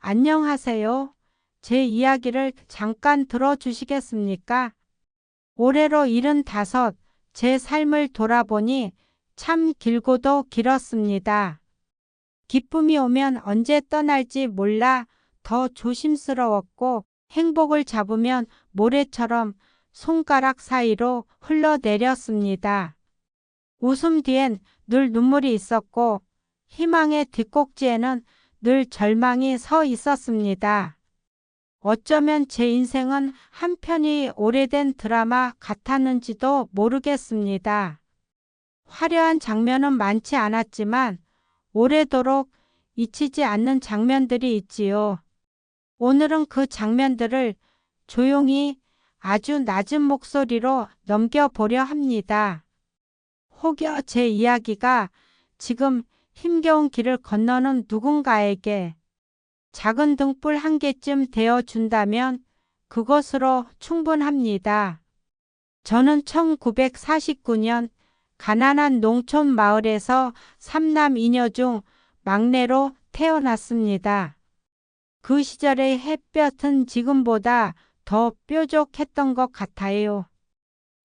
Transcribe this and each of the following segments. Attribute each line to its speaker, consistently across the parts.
Speaker 1: 안녕하세요. 제 이야기를 잠깐 들어주시겠습니까? 올해로 75, 제 삶을 돌아보니 참 길고도 길었습니다. 기쁨이 오면 언제 떠날지 몰라 더 조심스러웠고 행복을 잡으면 모래처럼 손가락 사이로 흘러내렸습니다. 웃음 뒤엔 늘 눈물이 있었고 희망의 뒷꼭지에는 늘 절망이 서 있었습니다. 어쩌면 제 인생은 한편이 오래된 드라마 같았는지도 모르겠습니다. 화려한 장면은 많지 않았지만 오래도록 잊히지 않는 장면들이 있지요. 오늘은 그 장면들을 조용히 아주 낮은 목소리로 넘겨보려 합니다. 혹여 제 이야기가 지금 힘겨운 길을 건너는 누군가에게 작은 등불 한 개쯤 되어준다면 그것으로 충분합니다. 저는 1949년 가난한 농촌 마을에서 3남 2녀 중 막내로 태어났습니다. 그 시절의 햇볕은 지금보다 더 뾰족했던 것 같아요.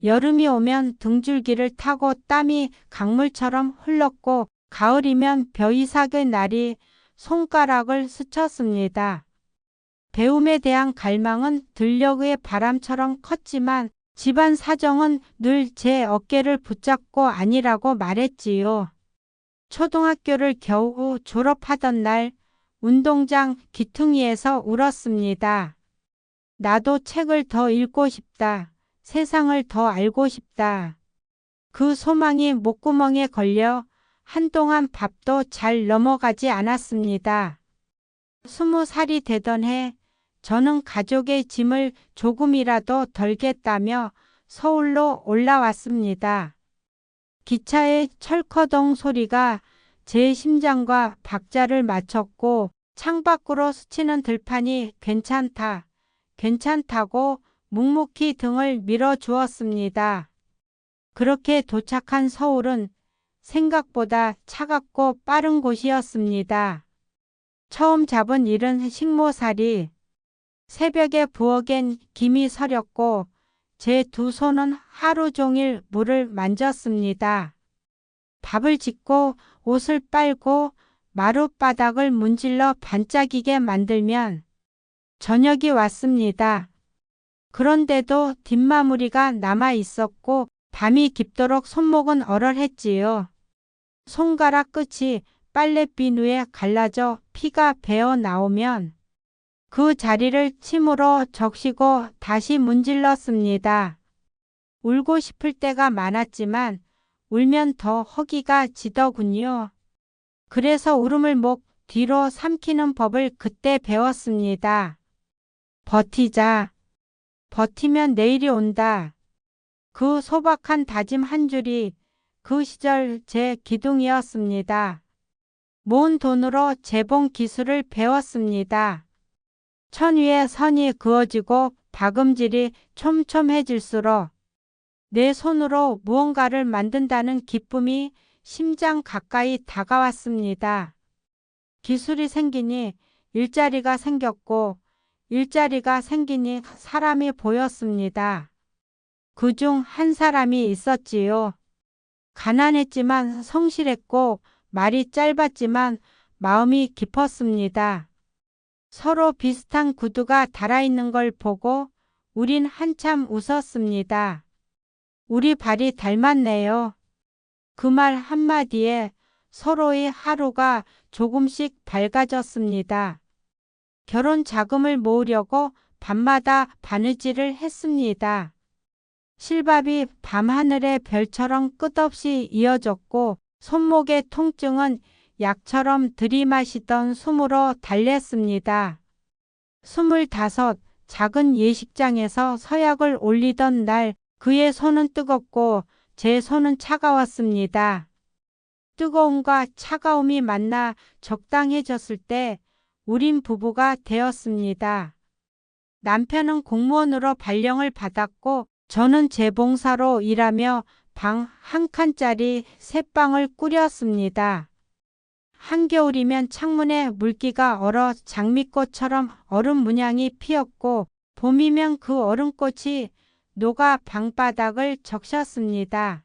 Speaker 1: 여름이 오면 등줄기를 타고 땀이 강물처럼 흘렀고 가을이면 벼이삭의 날이 손가락을 스쳤습니다. 배움에 대한 갈망은 들녘의 바람처럼 컸지만 집안 사정은 늘 제 어깨를 붙잡고 아니라고 말했지요. 초등학교를 겨우 졸업하던 날 운동장 귀퉁이에서 울었습니다. 나도 책을 더 읽고 싶다. 세상을 더 알고 싶다. 그 소망이 목구멍에 걸려 한동안 밥도 잘 넘어가지 않았습니다. 20살이 되던 해 저는 가족의 짐을 조금이라도 덜겠다며 서울로 올라왔습니다. 기차의 철커덩 소리가 제 심장과 박자를 맞췄고 창밖으로 스치는 들판이 괜찮다, 괜찮다고 묵묵히 등을 밀어주었습니다. 그렇게 도착한 서울은 생각보다 차갑고 빠른 곳이었습니다. 처음 잡은 일은 식모살이. 새벽에 부엌엔 김이 서렸고 제 두 손은 하루 종일 물을 만졌습니다. 밥을 짓고 옷을 빨고 마룻바닥을 문질러 반짝이게 만들면 저녁이 왔습니다. 그런데도 뒷마무리가 남아 있었고 밤이 깊도록 손목은 얼얼했지요. 손가락 끝이 빨랫비누에 갈라져 피가 배어 나오면 그 자리를 침으로 적시고 다시 문질렀습니다. 울고 싶을 때가 많았지만 울면 더 허기가 지더군요. 그래서 울음을 목 뒤로 삼키는 법을 그때 배웠습니다. 버티자. 버티면 내일이 온다. 그 소박한 다짐 한 줄이 그 시절 제 기둥이었습니다. 모은 돈으로 재봉 기술을 배웠습니다. 천 위에 선이 그어지고 박음질이 촘촘해질수록 내 손으로 무언가를 만든다는 기쁨이 심장 가까이 다가왔습니다. 기술이 생기니 일자리가 생겼고 일자리가 생기니 사람이 보였습니다. 그중 한 사람이 있었지요. 가난했지만 성실했고 말이 짧았지만 마음이 깊었습니다. 서로 비슷한 구두가 달아있는 걸 보고 우린 한참 웃었습니다. 우리 발이 닮았네요. 그 말 한마디에 서로의 하루가 조금씩 밝아졌습니다. 결혼 자금을 모으려고 밤마다 바느질을 했습니다. 실밥이 밤하늘의 별처럼 끝없이 이어졌고 손목의 통증은 약처럼 들이마시던 숨으로 달랬습니다. 25, 작은 예식장에서 서약을 올리던 날 그의 손은 뜨겁고 제 손은 차가웠습니다. 뜨거움과 차가움이 만나 적당해졌을 때 우린 부부가 되었습니다. 남편은 공무원으로 발령을 받았고 저는 재봉사로 일하며 방 한 칸짜리 새 방을 꾸렸습니다. 한겨울이면 창문에 물기가 얼어 장미꽃처럼 얼음 문양이 피었고 봄이면 그 얼음꽃이 녹아 방바닥을 적셨습니다.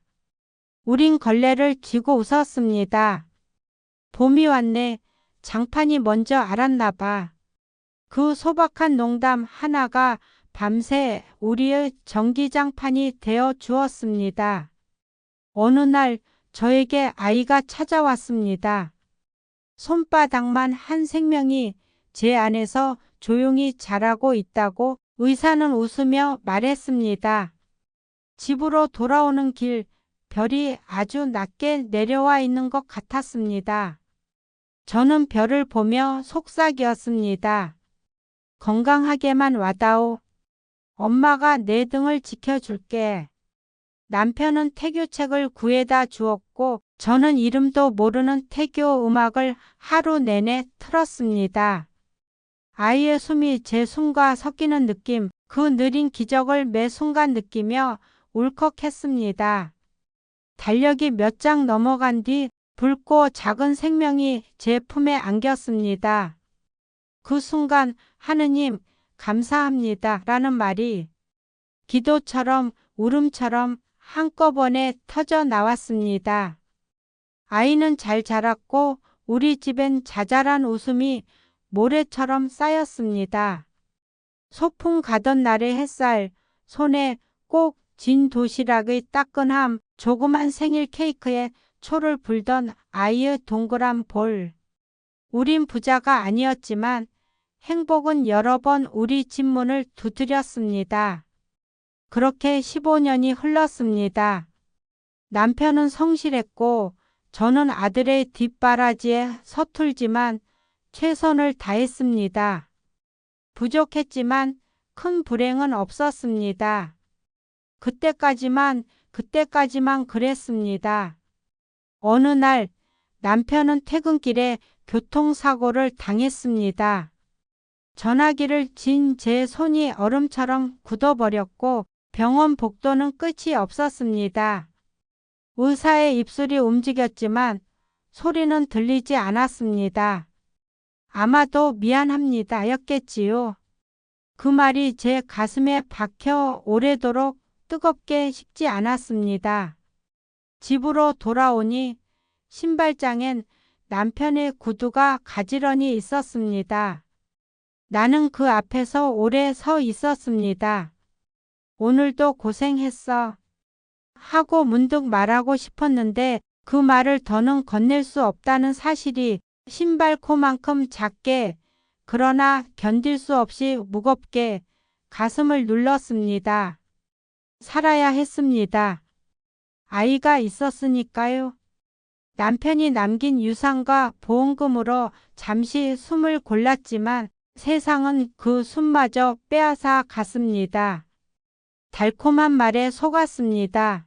Speaker 1: 우린 걸레를 쥐고 웃었습니다. 봄이 왔네. 장판이 먼저 알았나 봐. 그 소박한 농담 하나가 밤새 우리의 전기장판이 되어 주었습니다. 어느 날 저에게 아이가 찾아왔습니다. 손바닥만 한 생명이 제 안에서 조용히 자라고 있다고 의사는 웃으며 말했습니다. 집으로 돌아오는 길, 별이 아주 낮게 내려와 있는 것 같았습니다. 저는 별을 보며 속삭였습니다. 건강하게만 와다오. 엄마가 내 등을 지켜줄게. 남편은 태교책을 구해다 주었고 저는 이름도 모르는 태교 음악을 하루 내내 틀었습니다. 아이의 숨이 제 숨과 섞이는 느낌, 그 느린 기적을 매 순간 느끼며 울컥했습니다. 달력이 몇 장 넘어간 뒤 붉고 작은 생명이 제 품에 안겼습니다. 그 순간 하느님 감사합니다 라는 말이 기도처럼 울음처럼 한꺼번에 터져 나왔습니다. 아이는 잘 자랐고 우리 집엔 자잘한 웃음이 모래처럼 쌓였습니다. 소풍 가던 날의 햇살, 손에 꼭 진 도시락의 따끈함, 조그만 생일 케이크에 초를 불던 아이의 동그란 볼. 우린 부자가 아니었지만 행복은 여러 번 우리 집 문을 두드렸습니다. 그렇게 15년이 흘렀습니다. 남편은 성실했고 저는 아들의 뒷바라지에 서툴지만 최선을 다했습니다. 부족했지만 큰 불행은 없었습니다. 그때까지만 그랬습니다. 어느 날 남편은 퇴근길에 교통사고를 당했습니다. 전화기를 쥔 제 손이 얼음처럼 굳어버렸고 병원 복도는 끝이 없었습니다. 의사의 입술이 움직였지만 소리는 들리지 않았습니다. 아마도 미안합니다 였겠지요. 그 말이 제 가슴에 박혀 오래도록 뜨겁게 식지 않았습니다. 집으로 돌아오니 신발장엔 남편의 구두가 가지런히 있었습니다. 나는 그 앞에서 오래 서 있었습니다. 오늘도 고생했어. 하고 문득 말하고 싶었는데 그 말을 더는 건넬 수 없다는 사실이 신발코만큼 작게 그러나 견딜 수 없이 무겁게 가슴을 눌렀습니다. 살아야 했습니다. 아이가 있었으니까요. 남편이 남긴 유산과 보험금으로 잠시 숨을 골랐지만 세상은 그 숨마저 빼앗아 갔습니다. 달콤한 말에 속았습니다.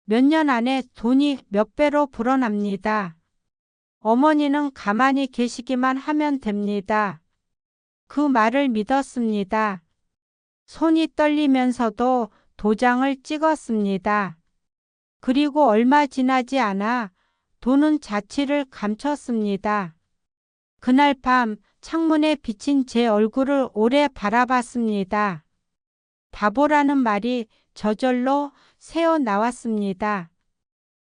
Speaker 1: 몇 년 안에 돈이 몇 배로 불어납니다. 어머니는 가만히 계시기만 하면 됩니다. 그 말을 믿었습니다. 손이 떨리면서도 도장을 찍었습니다. 그리고 얼마 지나지 않아 돈은 자취를 감췄습니다. 그날 밤 창문에 비친 제 얼굴을 오래 바라봤습니다. 바보라는 말이 저절로 새어 나왔습니다.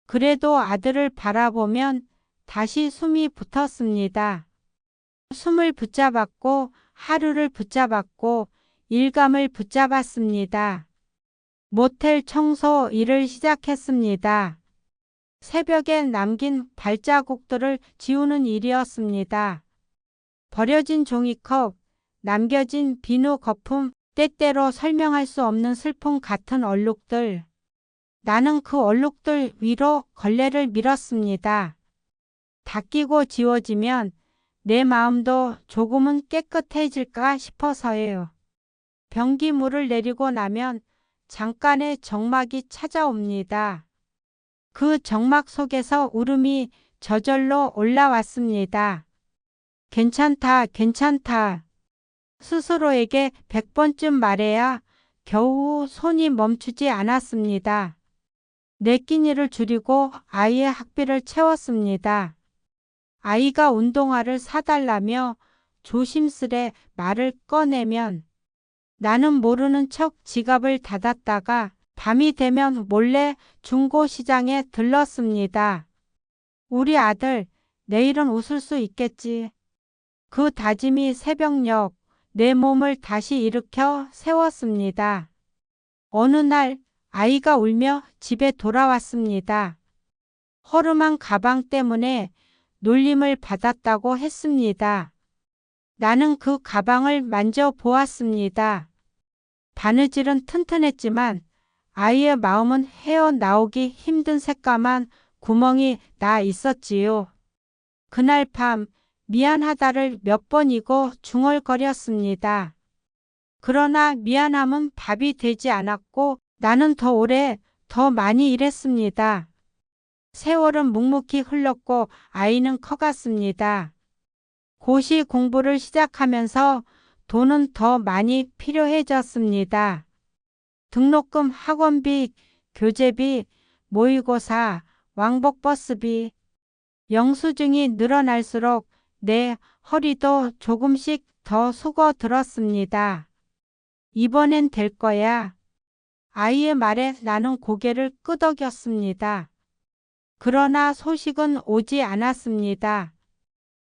Speaker 1: 그래도 아들을 바라보면 다시 숨이 붙었습니다. 숨을 붙잡았고 하루를 붙잡았고 일감을 붙잡았습니다. 모텔 청소 일을 시작했습니다. 새벽에 남긴 발자국들을 지우는 일이었습니다. 버려진 종이컵, 남겨진 비누 거품, 때때로 설명할 수 없는 슬픔 같은 얼룩들. 나는 그 얼룩들 위로 걸레를 밀었습니다. 닦이고 지워지면 내 마음도 조금은 깨끗해질까 싶어서예요. 변기물을 내리고 나면 잠깐의 적막이 찾아옵니다. 그 적막 속에서 울음이 저절로 올라왔습니다. 괜찮다, 괜찮다. 스스로에게 100번쯤 말해야 겨우 손이 멈추지 않았습니다. 내 끼니를 줄이고 아이의 학비를 채웠습니다. 아이가 운동화를 사달라며 조심스레 말을 꺼내면 나는 모르는 척 지갑을 닫았다가 밤이 되면 몰래 중고시장에 들렀습니다. 우리 아들, 내일은 웃을 수 있겠지. 그 다짐이 새벽녘 내 몸을 다시 일으켜 세웠습니다. 어느 날 아이가 울며 집에 돌아왔습니다. 허름한 가방 때문에 놀림을 받았다고 했습니다. 나는 그 가방을 만져보았습니다. 바느질은 튼튼했지만 아이의 마음은 헤어나오기 힘든 새까만 구멍이 나 있었지요. 그날 밤 미안하다를 몇 번이고 중얼거렸습니다. 그러나 미안함은 밥이 되지 않았고 나는 더 오래 더 많이 일했습니다. 세월은 묵묵히 흘렀고 아이는 커갔습니다. 고시 공부를 시작하면서 돈은 더 많이 필요해졌습니다. 등록금, 학원비, 교재비, 모의고사, 왕복버스비, 영수증이 늘어날수록 내 허리도 조금씩 더 수고들었습니다. 이번엔 될 거야. 아이의 말에 나는 고개를 끄덕였습니다. 그러나 소식은 오지 않았습니다.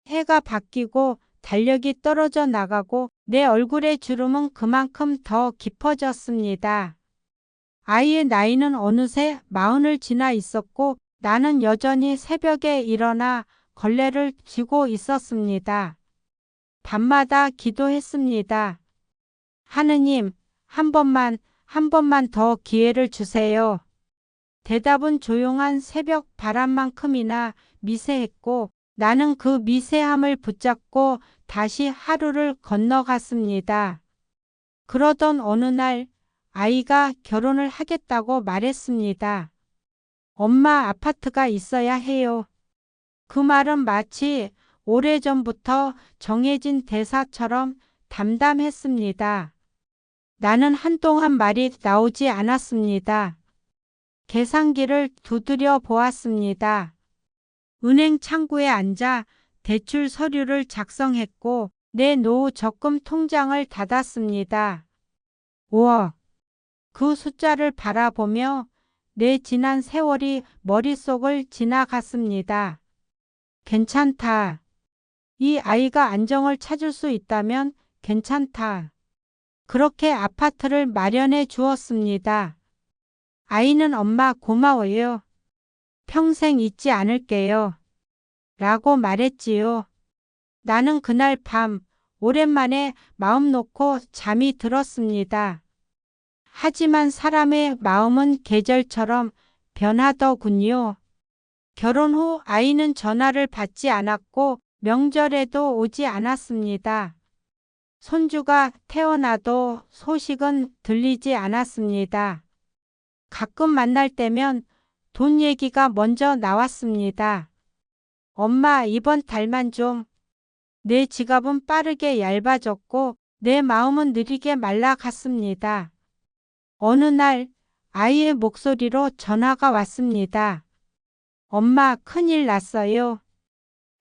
Speaker 1: 해가 바뀌고 달력이 떨어져 나가고 내 얼굴의 주름은 그만큼 더 깊어졌습니다. 아이의 나이는 어느새 40을 지나 있었고 나는 여전히 새벽에 일어나 걸레를 쥐고 있었습니다. 밤마다 기도했습니다. 하느님, 한 번만 더 기회를 주세요. 대답은 조용한 새벽 바람만큼이나 미세했고 나는 그 미세함을 붙잡고 다시 하루를 건너갔습니다. 그러던 어느 날 아이가 결혼을 하겠다고 말했습니다. 엄마, 아파트가 있어야 해요. 그 말은 마치 오래전부터 정해진 대사처럼 담담했습니다. 나는 한동안 말이 나오지 않았습니다. 계산기를 두드려 보았습니다. 은행 창구에 앉아 대출 서류를 작성했고 내 노후 적금 통장을 닫았습니다. 5억. 그 숫자를 바라보며 내 지난 세월이 머릿속을 지나갔습니다. 괜찮다. 이 아이가 안정을 찾을 수 있다면 괜찮다. 그렇게 아파트를 마련해 주었습니다. 아이는 엄마 고마워요. 평생 잊지 않을게요. 라고 말했지요. 나는 그날 밤 오랜만에 마음 놓고 잠이 들었습니다. 하지만 사람의 마음은 계절처럼 변하더군요. 결혼 후 아이는 전화를 받지 않았고 명절에도 오지 않았습니다. 손주가 태어나도 소식은 들리지 않았습니다. 가끔 만날 때면 돈 얘기가 먼저 나왔습니다. 엄마, 이번 달만 좀. 내 지갑은 빠르게 얇아졌고 내 마음은 느리게 말라갔습니다. 어느 날 아이의 목소리로 전화가 왔습니다. 엄마, 큰일 났어요.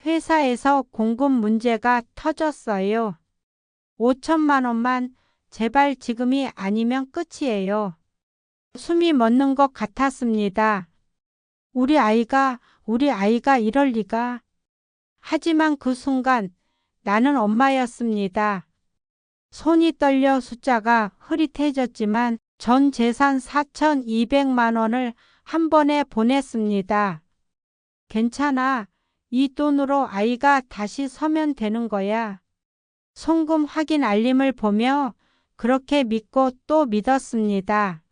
Speaker 1: 회사에서 공급 문제가 터졌어요. 5천만 원만 제발 지금이 아니면 끝이에요. 숨이 멎는 것 같았습니다. 우리 아이가 이럴 리가. 하지만 그 순간 나는 엄마였습니다. 손이 떨려 숫자가 흐릿해졌지만 전 재산 4,200만 원을 한 번에 보냈습니다. 괜찮아. 이 돈으로 아이가 다시 서면 되는 거야. 송금 확인 알림을 보며 그렇게 믿고 또 믿었습니다.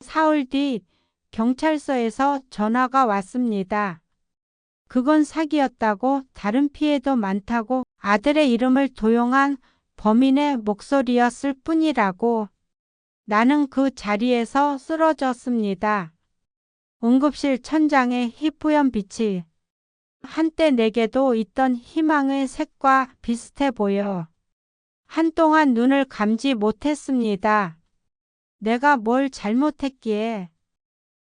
Speaker 1: 사흘 뒤 경찰서에서 전화가 왔습니다. 그건 사기였다고, 다른 피해도 많다고, 아들의 이름을 도용한 범인의 목소리였을 뿐이라고. 나는 그 자리에서 쓰러졌습니다. 응급실 천장에 희뿌연 빛이 한때 내게도 있던 희망의 색과 비슷해 보여 한동안 눈을 감지 못했습니다. 내가 뭘 잘못했기에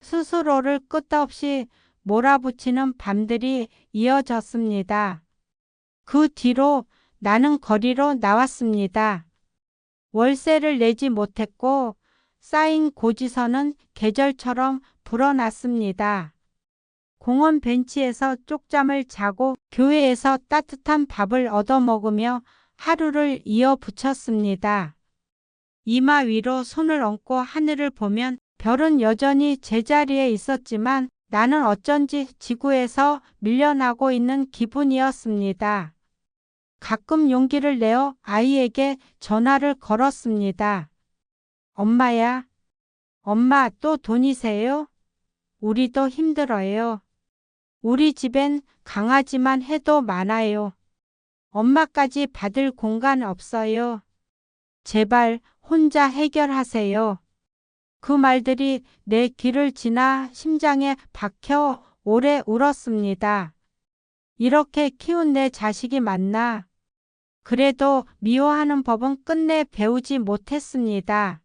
Speaker 1: 스스로를 끝없이 몰아붙이는 밤들이 이어졌습니다. 그 뒤로 나는 거리로 나왔습니다. 월세를 내지 못했고 쌓인 고지서는 계절처럼 불어났습니다. 공원 벤치에서 쪽잠을 자고 교회에서 따뜻한 밥을 얻어먹으며 하루를 이어붙였습니다. 이마 위로 손을 얹고 하늘을 보면 별은 여전히 제자리에 있었지만 나는 어쩐지 지구에서 밀려나고 있는 기분이었습니다. 가끔 용기를 내어 아이에게 전화를 걸었습니다. 엄마야, 엄마 또 돈이세요? 우리도 힘들어요. 우리 집엔 강아지만 해도 많아요. 엄마까지 받을 공간 없어요. 제발 혼자 해결하세요. 그 말들이 내 귀를 지나 심장에 박혀 오래 울었습니다. 이렇게 키운 내 자식이 맞나? 그래도 미워하는 법은 끝내 배우지 못했습니다.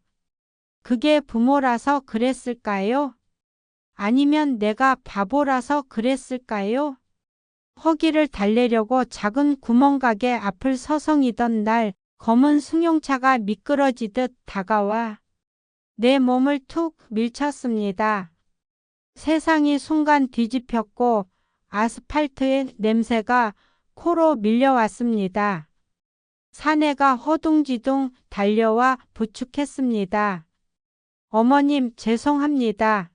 Speaker 1: 그게 부모라서 그랬을까요? 아니면 내가 바보라서 그랬을까요? 허기를 달래려고 작은 구멍가게 앞을 서성이던 날 검은 승용차가 미끄러지듯 다가와 내 몸을 툭 밀쳤습니다. 세상이 순간 뒤집혔고 아스팔트의 냄새가 코로 밀려왔습니다. 사내가 허둥지둥 달려와 부축했습니다. 어머님 죄송합니다.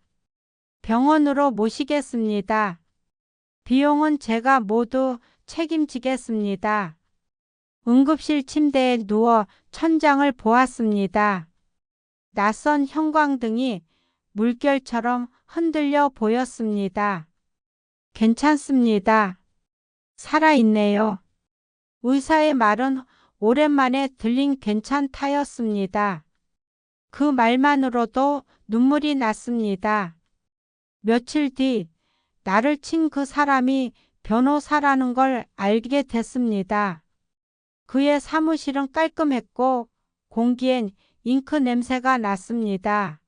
Speaker 1: 병원으로 모시겠습니다. 비용은 제가 모두 책임지겠습니다. 응급실 침대에 누워 천장을 보았습니다. 낯선 형광등이 물결처럼 흔들려 보였습니다. 괜찮습니다. 살아있네요. 의사의 말은 오랜만에 들린 괜찮다였습니다. 그 말만으로도 눈물이 났습니다. 며칠 뒤 나를 친 그 사람이 변호사라는 걸 알게 됐습니다. 그의 사무실은 깔끔했고 공기엔 잉크 냄새가 났습니다.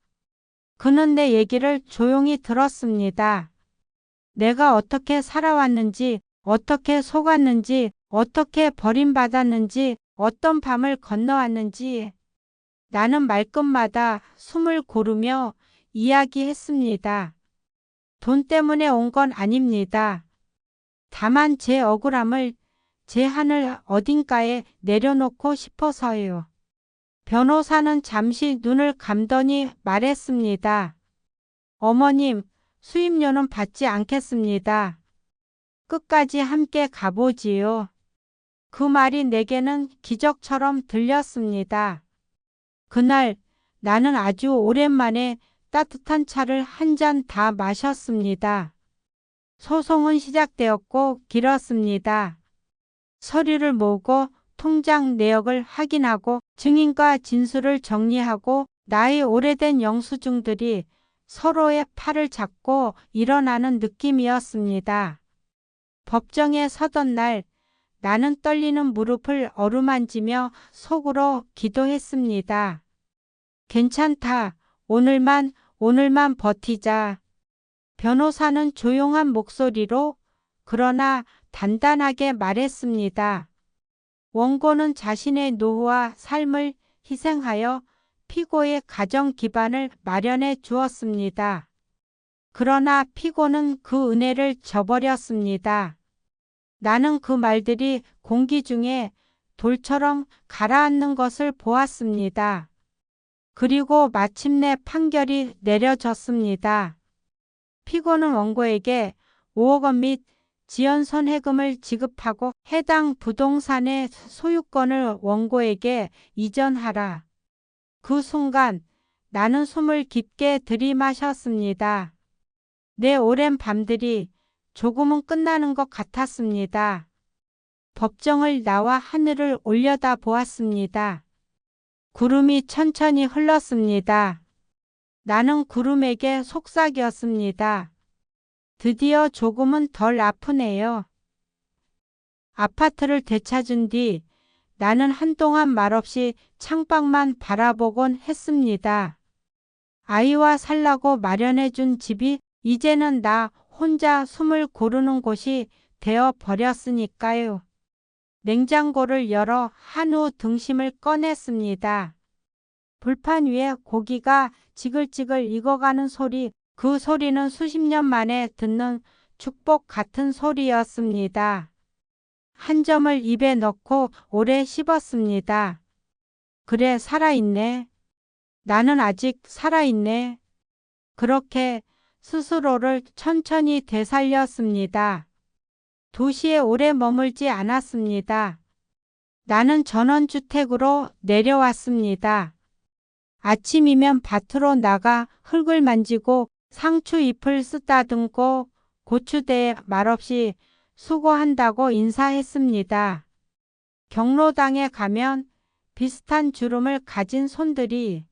Speaker 1: 그는 내 얘기를 조용히 들었습니다. 내가 어떻게 살아왔는지, 어떻게 속았는지, 어떻게 버림받았는지, 어떤 밤을 건너왔는지 나는 말끝마다 숨을 고르며 이야기했습니다. 돈 때문에 온 건 아닙니다. 다만 제 억울함을 제 하늘 어딘가에 내려놓고 싶어서요. 변호사는 잠시 눈을 감더니 말했습니다. 어머님, 수임료는 받지 않겠습니다. 끝까지 함께 가보지요. 그 말이 내게는 기적처럼 들렸습니다. 그날 나는 아주 오랜만에 따뜻한 차를 한 잔 다 마셨습니다. 소송은 시작되었고 길었습니다. 서류를 모으고 통장 내역을 확인하고 증인과 진술을 정리하고 나이 오래된 영수증들이 서로의 팔을 잡고 일어나는 느낌이었습니다. 법정에 서던 날 나는 떨리는 무릎을 어루만지며 속으로 기도했습니다. 괜찮다. 오늘만 버티자. 변호사는 조용한 목소리로 그러나 단단하게 말했습니다. 원고는 자신의 노후와 삶을 희생하여 피고의 가정 기반을 마련해 주었습니다. 그러나 피고는 그 은혜를 저버렸습니다. 나는 그 말들이 공기 중에 돌처럼 가라앉는 것을 보았습니다. 그리고 마침내 판결이 내려졌습니다. 피고는 원고에게 5억 원 및 지연손해금을 지급하고 해당 부동산의 소유권을 원고에게 이전하라. 그 순간 나는 숨을 깊게 들이마셨습니다. 내 오랜 밤들이 조금은 끝나는 것 같았습니다. 법정을 나와 하늘을 올려다 보았습니다. 구름이 천천히 흘렀습니다. 나는 구름에게 속삭였습니다. 드디어 조금은 덜 아프네요. 아파트를 되찾은 뒤 나는 한동안 말없이 창밖만 바라보곤 했습니다. 아이와 살라고 마련해준 집이 이제는 나 혼자 숨을 고르는 곳이 되어 버렸으니까요. 냉장고를 열어 한우 등심을 꺼냈습니다. 불판 위에 고기가 지글지글 익어가는 소리, 그 소리는 수십 년 만에 듣는 축복 같은 소리였습니다. 한 점을 입에 넣고 오래 씹었습니다. 그래, 살아있네. 나는 아직 살아있네. 그렇게 스스로를 천천히 되살렸습니다. 도시에 오래 머물지 않았습니다. 나는 전원주택으로 내려왔습니다. 아침이면 밭으로 나가 흙을 만지고 상추 잎을 쓰다듬고 고추대에 말없이 수고한다고 인사했습니다. 경로당에 가면 비슷한 주름을 가진 손들이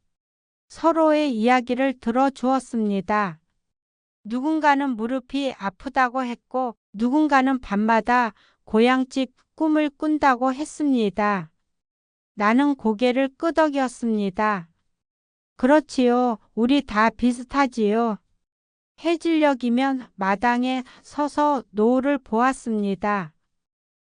Speaker 1: 서로의 이야기를 들어주었습니다. 누군가는 무릎이 아프다고 했고 누군가는 밤마다 고향집 꿈을 꾼다고 했습니다. 나는 고개를 끄덕였습니다. 그렇지요. 우리 다 비슷하지요. 해질녘이면 마당에 서서 노을을 보았습니다.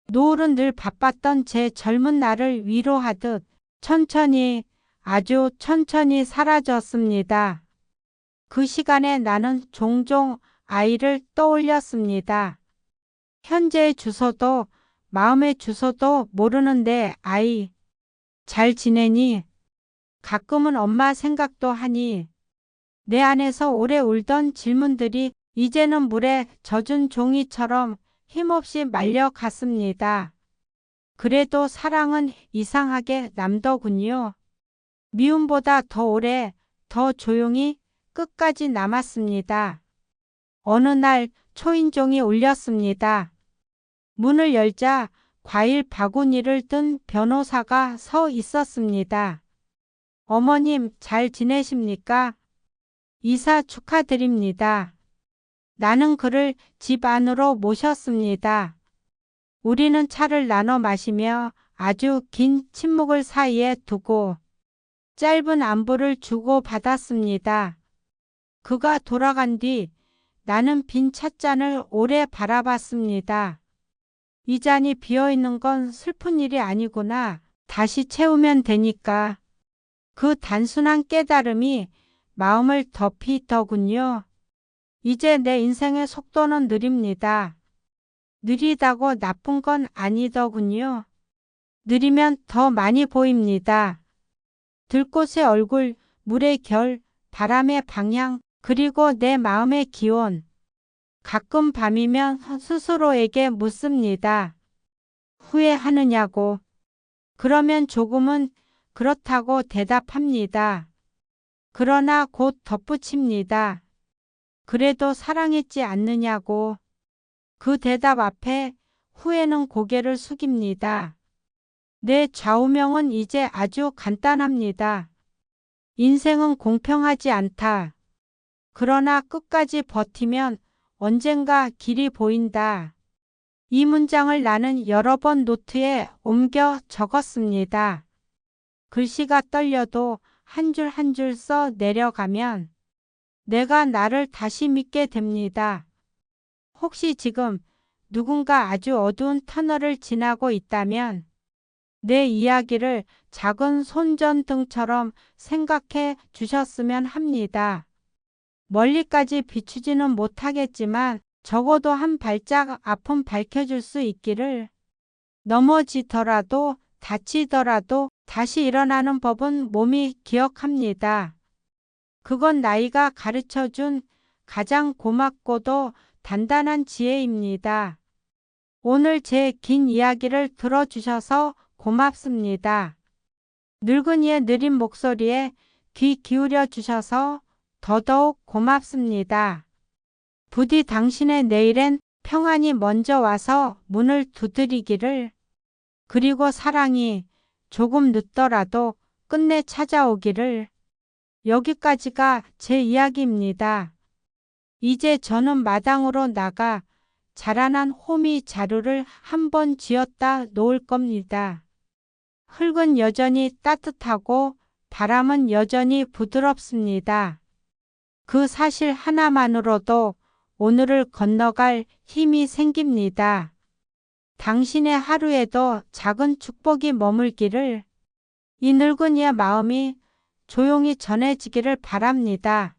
Speaker 1: 노을은 늘 바빴던 제 젊은 날을 위로하듯 천천히, 아주 천천히 사라졌습니다. 그 시간에 나는 종종 아이를 떠올렸습니다. 현재의 주소도 마음의 주소도 모르는데 아이, 잘 지내니? 가끔은 엄마 생각도 하니? 내 안에서 오래 울던 질문들이 이제는 물에 젖은 종이처럼 힘없이 말려갔습니다. 그래도 사랑은 이상하게 남더군요. 미움보다 더 오래, 더 조용히 끝까지 남았습니다. 어느 날 초인종이 울렸습니다. 문을 열자 과일 바구니를 든 변호사가 서 있었습니다. 어머님, 잘 지내십니까? 이사 축하드립니다. 나는 그를 집 안으로 모셨습니다. 우리는 차를 나눠 마시며 아주 긴 침묵을 사이에 두고 짧은 안부를 주고받았습니다. 그가 돌아간 뒤 나는 빈 찻잔을 오래 바라봤습니다. 이 잔이 비어있는 건 슬픈 일이 아니구나. 다시 채우면 되니까. 그 단순한 깨달음이 마음을 덮이더군요. 이제 내 인생의 속도는 느립니다. 느리다고 나쁜 건 아니더군요. 느리면 더 많이 보입니다. 들꽃의 얼굴, 물의 결, 바람의 방향, 그리고 내 마음의 기온. 가끔 밤이면 스스로에게 묻습니다. 후회하느냐고. 그러면 조금은 그렇다고 대답합니다. 그러나 곧 덧붙입니다. 그래도 사랑했지 않느냐고. 그 대답 앞에 후회는 고개를 숙입니다. 내 좌우명은 이제 아주 간단합니다. 인생은 공평하지 않다. 그러나 끝까지 버티면 언젠가 길이 보인다. 이 문장을 나는 여러 번 노트에 옮겨 적었습니다. 글씨가 떨려도 한 줄 한 줄 써 내려가면 내가 나를 다시 믿게 됩니다. 혹시 지금 누군가 아주 어두운 터널을 지나고 있다면 내 이야기를 작은 손전등처럼 생각해 주셨으면 합니다. 멀리까지 비추지는 못하겠지만 적어도 한 발짝 앞은 밝혀줄 수 있기를. 넘어지더라도 다치더라도 다시 일어나는 법은 몸이 기억합니다. 그건 나이가 가르쳐준 가장 고맙고도 단단한 지혜입니다. 오늘 제 긴 이야기를 들어주셔서 고맙습니다. 늙은이의 느린 목소리에 귀 기울여 주셔서 더더욱 고맙습니다. 부디 당신의 내일엔 평안이 먼저 와서 문을 두드리기를. 그리고 사랑이 조금 늦더라도 끝내 찾아오기를. 여기까지가 제 이야기입니다. 이제 저는 마당으로 나가 자라난 호미 자루를 한번 쥐었다 놓을 겁니다. 흙은 여전히 따뜻하고 바람은 여전히 부드럽습니다. 그 사실 하나만으로도 오늘을 건너갈 힘이 생깁니다. 당신의 하루에도 작은 축복이 머물기를, 이 늙은이의 마음이 조용히 전해지기를 바랍니다.